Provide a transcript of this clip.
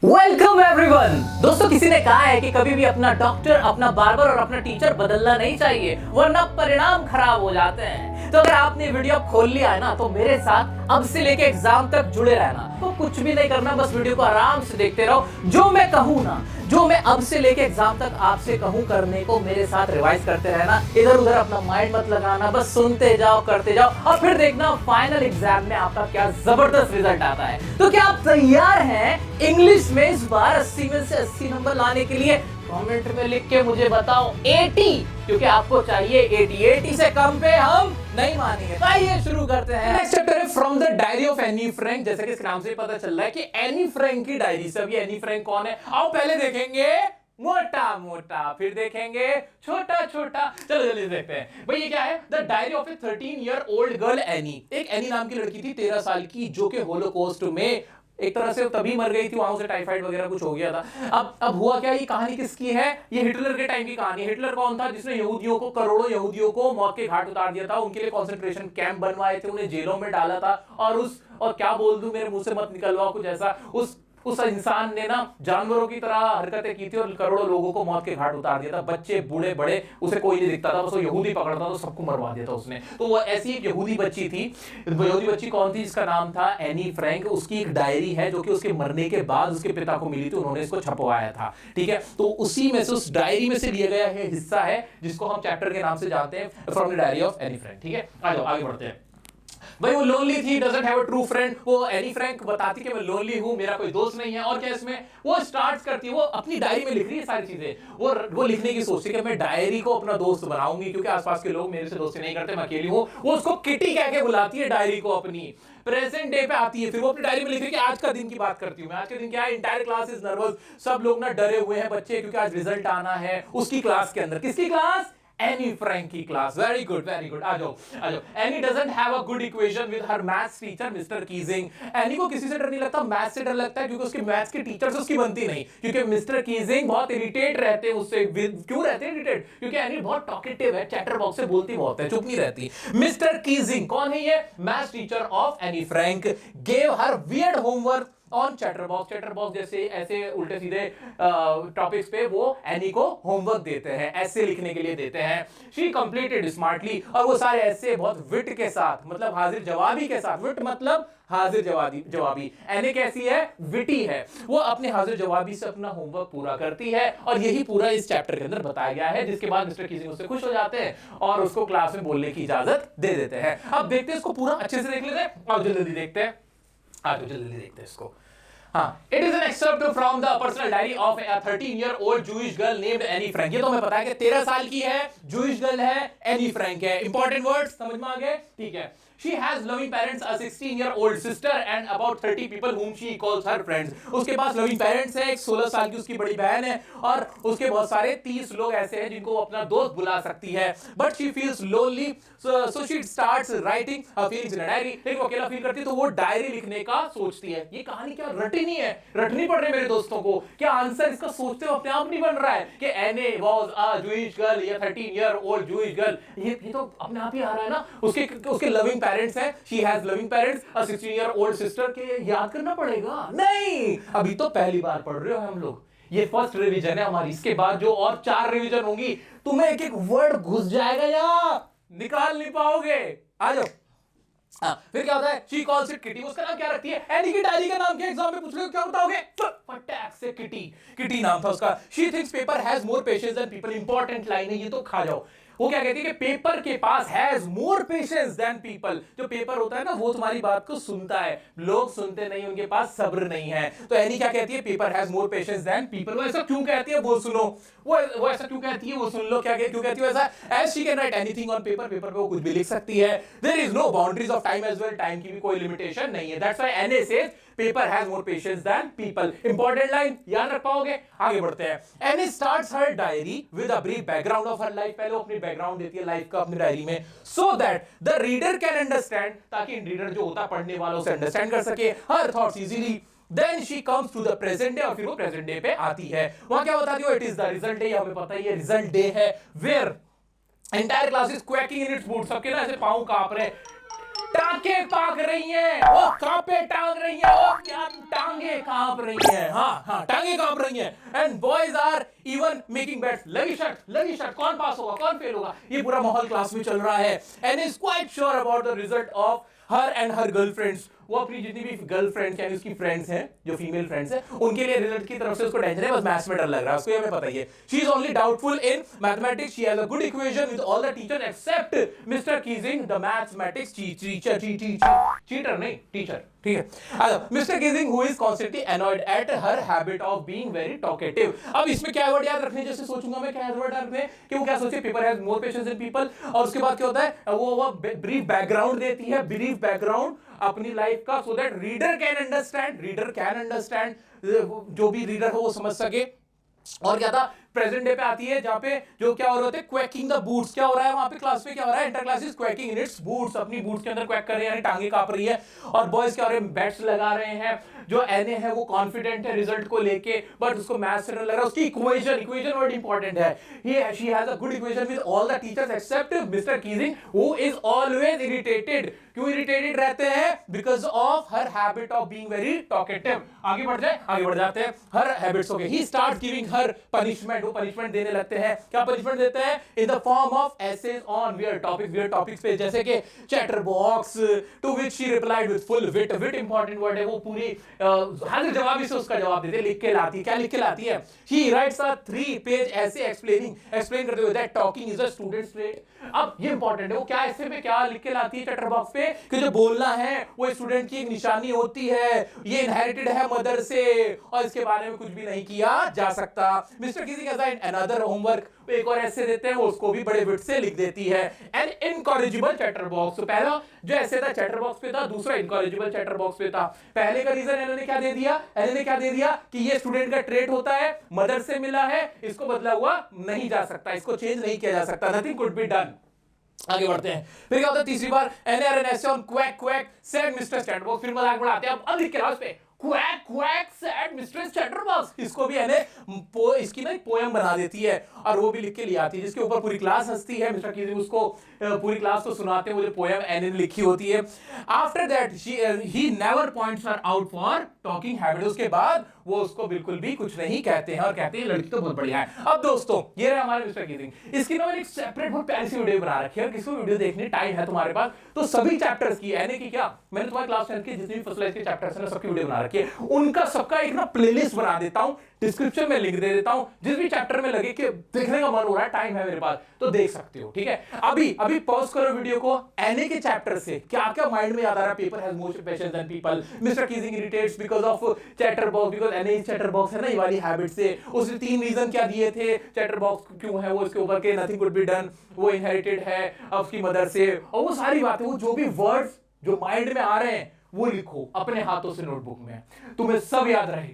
Welcome everyone. दोस्तों, किसी ने कहा है कि कभी भी अपना डॉक्टर, अपना बार्बर और अपना टीचर बदलना नहीं चाहिए, वरना परिणाम खराब हो जाते हैं। तो अगर आपने वीडियो खोल लिया है ना, तो मेरे साथ अब से लेके एग्जाम तक जुड़े रहना। तो कुछ भी नहीं करना, बस वीडियो को आराम से देखते रहो। जो मैं कहूँ ना, जो मैं अब से लेके एग्जाम तक आपसे कहूँ करने को, मेरे साथ रिवाइज करते रहना। इधर उधर अपना माइंड मत लगाना, बस सुनते जाओ, करते जाओ और फिर देखना फाइनल एग्जाम में आपका क्या जबरदस्त रिजल्ट आता है। तो क्या आप तैयार हैं इंग्लिश में इस बार 80 में से 80 नंबर लाने के लिए? कमेंट में लिख के मुझे बताओ 80, क्योंकि आपको चाहिए 80 से कम पे हम नहीं मानेंगे। तो आइए शुरू करते हैं। नेक्स्ट चैप्टर है from the diary of Anne Frank. जैसे कि इस नाम से पता चल रहा है कि एनी फ्रैंक की डायरी से। अभी एनी फ्रैंक कौन है? आओ पहले देखेंगे मोटा मोटा, फिर देखेंगे छोटा छोटा। चलो जल्दी देखते हैं भाई, ये क्या है? The diary of A 13-year-old girl any. एक एनी नाम की लड़की थी 13 साल की, जो कि होलोकॉस्ट में एक तरह से तभी मर गई थी, वहां उसे टाइफाइड वगैरह कुछ हो गया था। अब हुआ क्या? ये कहानी किसकी है? ये हिटलर के टाइम की कहानी है। हिटलर कौन था? जिसने यहूदियों को, करोड़ों यहूदियों को मौत के घाट उतार दिया था, उनके लिए कंसंट्रेशन कैंप बनवाए थे, उन्हें जेलों में डाला था। और क्या बोल दूं, मेरे मुंह से मत निकलवाओ कुछ ऐसा। उस इंसान ने ना जानवरों की तरह हरकतें की थी और करोड़ों लोगों को मौत के घाट उतार दिया था। बच्चे, बूढ़े, बड़े, उसे कोई नहीं दिखता था, बस वो यहूदी पकड़ता तो सबको मरवा दिया था उसने। तो वो ऐसी एक यहूदी बच्ची थी। यहूदी बच्ची कौन थी? जिसका नाम था एनी फ्रैंक। उसकी एक डायरी है जो कि उसके मरने के बाद उसके पिता को मिली थी, उन्होंने इसको छपवाया था। ठीक है, तो उसी में से, उस डायरी में से लिया गया है हिस्सा है, जिसको हम चैप्टर के नाम से जानते हैं, from the diary of Anne Frank. ठीक है, आ जाओ आगे बढ़ते हैं। भाई वो लोनली थी, doesn't have a true friend. वो एनी फ्रैंक बताती कि मैं लोनली हूं, मेरा कोई दोस्त नहीं है। और क्या इसमें वो स्टार्ट करती है, वो अपनी डायरी में लिख रही है सारी चीजें। वो लिखने की सोचती है कि मैं डायरी को अपना दोस्त बनाऊंगी, क्योंकि आसपास के लोग मेरे से दोस्ती नहीं करते, मैं अकेली हूं। वो उसको किटी कह के बुलाती है डायरी को अपनी। प्रेजेंट डे पे आती है, फिर वो अपनी डायरी में लिख रही है कि आज का दिन की बात करती हूँ मैं। आज के दिन क्या है? Entire class is nervous. सब लोग ना डरे हुए हैं बच्चे, क्योंकि आज रिजल्ट आना है उसकी क्लास के अंदर। किसकी क्लास? एनी फ्रैंक की class. Very good, very good. आ जाओ आ जाओ। Anne doesn't have a good equation with her maths teacher mister Keesing. Anne को किसी से डर नहीं लगता, मैथ्स से डर लगता है, क्योंकि उसके मैथ्स के टीचर से उसकी बनती नहीं। क्योंकि मिस्टर कीजिंग बहुत इरिटेट रहते हैं उससे। क्यों रहते हैं इरिटेट? क्योंकि एनी बहुत टॉकेटिव है, चैटर बॉक्स से बोलती बहुत है, चुप नहीं रहती। मिस्टर कीजिंग कौन है? ये maths teacher of Anne Frank gave her weird homework on chatterbox. Chatterbox जैसे ऐसे उल्टे सीधे टॉपिक्स पे वो एनी को होमवर्क देते हैं, ऐसे लिखने के लिए देते हैं। शी कंप्लीटेड स्मार्टली, और वो सारे ऐसे बहुत विट के साथ, मतलब हाजिर जवाबी के साथ। विट मतलब हाजिर जवाबी। एनी कैसी है? विटी है। वो अपने हाजिर जवाबी से अपना होमवर्क पूरा करती है, और यही पूरा इस चैप्टर के अंदर बताया गया है। जिसके बाद मिस्टर कीजिंग उससे खुश हो जाते हैं और उसको क्लास में बोलने की इजाजत दे देते हैं। अब देखते हैं इसको पूरा अच्छे से देख लेते हैं और जल्दी देखते हैं। जल्दी देखते हैं इसको। हाँ, it is an excerpt from the personal diary of a 13-year-old Jewish girl named Annie Frank। ये तो हमें पता है कि 13 साल की है, Jewish girl है, Annie Frank है। Important words समझ में आ गए? ठीक है। She has loving parents, a 16-year-old sister and about 30 people whom she calls her friends। उसके पास loving parents है, एक 16 साल की उसकी बड़ी बहन है, और उसके बहुत सारे 30 लोग ऐसे हैं जिनको वो अपना दोस्त बुला सकती है। But she feels lonely, so she starts writing her feelings in a diary। लेकिन वो अकेला फील करती है, तो वो डायरी लिखने का सोचती है। ये कहानी क्या रटी नहीं है, रटनी पड़ रही है मेरे दोस्तों को। क्या आंसर इसका सोचते हो अपने आप नहीं बन रहा है कि Annie was a Jewish girl या 13-year-old Jewish girl? ये तो अपने आप ही आ रहा है ना। उसके लविंग पेरेंट्स हैं, she has loving parents, a 16-year-old sister। के याद करना पड़ेगा? नहीं, अभी तो पहली बार पढ़ रहे हो हम लोग। ये फर्स्ट रिवीजन है हमारी। इसके बाद जो और 4 रिवीजन होंगी, तुम्हें एक एक वर्ड घुस जाएगा या निकाल नहीं पाओगे। आ जाओ। फिर क्या होता है? She calls it Kitty। उसका नाम क्या रखती है? एनी की डायरी का नाम क्या? एग्जाम में पूछ रहे हो, क्या बताओगे? फटाक से किटी नाम था उसका। She thinks paper has more patience than people। Important line है ये, तो खा जाओ। वो क्या कहती है कि पेपर के पास has more patience than people. जो पेपर होता है ना, वो तुम्हारी बात को सुनता है, लोग सुनते नहीं, उनके पास सब्र नहीं है। तो एनी क्या कहती है? Paper has more patience than people. वो ऐसा क्यों कहती है वो सुनो। वो ऐसा क्यों कहती है वो सुन लो। क्यों कहती है ऐसा? As she can write anything on paper. Paper पे वो कुछ भी लिख सकती है। There is no boundaries of time as well. Time की भी कोई लिमिटेशन नहीं है। That's why Anne says paper has more patience than people. Important line याद रख पाओगे। आगे बढ़ते हैं। Anne starts her diary with a brief background of her life. पहले वो अपनी बैकग्राउंड देती है लाइफ का अपनी डायरी में, so that the reader can understand, ताकि रीडर जो होता है पढ़ने वाला उसे अंडरस्टैंड कर सके her thoughts easily. Then she comes to the present day, और फिर वो प्रेजेंट डे पे आती है। वहां क्या बताती हो? It is the result day. हमें पता ही है रिजल्ट डे है, where entire class is quaking in its boots. सबके ना ऐसे पांव कांप रहे। टांगे पाक रही हैं, ओ कांपे टांग रही हैं, ओ क्या टांगे कांप रही हैं, हाँ टांगे कांप रही हैं। And boys are even making bets, लगी शर्ट, कौन पास होगा कौन फेल होगा, ये पूरा माहौल क्लास में चल रहा है। And is quite sure about the result of her and her girlfriends, वो अपनी जितनी भी गर्लफ्रेंड्स यानी उसकी फ्रेंड्स हैं, जो फीमेल फ्रेंड्स हैं, उनके लिए रिजल्ट की तरफ से उसको टेंशन है, बस मैथ्स में डर लग रहा है उसको, ये हमें पता ही है। She is only doubtful in mathematics, she has a good equation with all the teacher except Mister Keesing the mathematics teacher, cheater नहीं टीचर, ठीक है। Mister Keesing who is constantly annoyed at her habit of being very talkative. अब इसमें क्या word याद रखने, जैसे सोचूंगा मैं क्या वर्ड रखने कि वो क्या सोचे, people has more patience in people, और उसके बाद क्या होता है, वो ब्रीफ बैकग्राउंड देती है, ब्रीफ बैकग्राउंड अपनी लाइफ का, so that reader can understand, जो भी रीडर हो वो समझ सके। और क्या था, प्रेजेंट डे पे आती है जहां पे जो क्या हो रहा है, क्वैकिंग द बूट्स, क्या हो रहा है वहां पे क्लास में, क्या हो रहा है, entire class is quaking in its boots, अपनी बूट्स के अंदर क्वैक कर रहे हैं, यानी टांगे कांप रही है। और बॉयज क्या हो रहे हैं, बैट्स लगा रहे हैं। जो एनए है वो कॉन्फिडेंट है रिजल्ट को लेके, बट उसको मैथ्स से डर लग रहा है। उसकी इक्वेशन वर्ड इंपॉर्टेंट है, she has a good equation with all the teachers except Mister Keesing who is always irritated. क्यों इरिटेटेड रहते हैं, because of her habit of being very talkative. आगे बढ़ जाते हैं, हर हैबिट्स हो गए। He start giving her punishment, वो पनिशमेंट देने लगते हैं। क्या पनिशमेंट देते हैं, in the form of essays on weird topics पे, जैसे कि chatter box, to which she replied with full wit important word है, वो पूरी हाजिर जवाबी से उसका जवाब देते, लिख के लाती है। क्या लिख के लाती है, ही राइट्स अ 3 पेज ऐसे एक्सप्लेन करते हुए that talking is a students trade. अब ये इंपॉर्टेंट है, वो क्या ऐसे में क्या लिख के लाती है चैटर बॉक्स पे, कि जो बोलना है वो स्टूडेंट की एक निशानी होती है, ये इनहेरिटेड है मदर से, और इसके बारे में कुछ भी नहीं किया जा सकता। Mister Keesing assign another homework, एक और ऐसे देते हैं, वो उसको भी बड़े विट से लिख देती है। एन इनकॉरिजिबल चैटर बॉक्स, तो पहला जो ऐसे था चैटर बॉक्स पे था, दूसरा इनकॉरिजिबल चैटर बॉक्स पे था। पहले का रीजन इन्होंने क्या दे दिया कि ये स्टूडेंट का ट्रेट होता है, मदर से मिला है, इसको बदला हुआ नहीं जा सकता, इसको चेंज नहीं किया जा सकता, नथिंग कुड बी डन। आगे बढ़ते हैं, फिर क्या होता है, तीसरी बार एनआर an essay on quack said mister Chatterbox, फिर मजाक बढ़ाते हैं। अब लिख के लाओ इस पे, क्वैक सेड मिस्टर चैटरबॉक्स, इसको भी एने इसकी ना पोएम बना देती है, और वो भी लिख के ले आती है, जिसके ऊपर पूरी क्लास हंसती है। मिस्टर कीजिंग उसको पूरी क्लास को सुनाते हैं, वो जो पोएम एने ने लिखी होती है। After that he never points her out for talking habit, उसके बाद वो उसको बिल्कुल भी कुछ नहीं कहते हैं, और कहते हैं लड़की तो बहुत बढ़िया है। अब दोस्तों ये रहे हमारे मिस्टर कीजिंग, इसकी मैंने एक सेपरेट बहुत प्यारी सी वीडियो बना रखी है, किसी को वीडियो देखने टाइम है तुम्हारे पास तो सभी चैप्टर्स की, एनए की क्या, मैंने तुम्हारे क्लास 10 के जितने भी फर्स्ट के चैप्टर्स हैं सबकी वीडियो बना रखी है, उनका सबका एक ना प्लेलिस्ट बना देता हूं, डिस्क्रिप्शन में लिंक दे देता हूं, जिस भी चैप्टर में लगे कि देखने का मन हो रहा है, टाइम है मेरे पास, तो देख सकते हो, ठीक है। अभी पॉज करो वीडियो को, एनए के चैप्टर से क्या क्या माइंड में याद आ रहा है, paper has more patience than people, Mister Keesing irritates because of chatter box, because Anne is chatter box है ना, ये वाली हैबिट से। उसने 3 रीजन क्या दिए थे चैटर बॉक्स क्यों है, वो इसके ऊपर के नथिंग कुड बी डन, वो इनहेरिटेड है उसकी मदर से, और वो सारी बातें, वो जो भी वर्ड्स जो माइंड में आ रहे हैं वो लिखो अपने हाथों से नोटबुक में, तुम्हें सब याद रहेगा।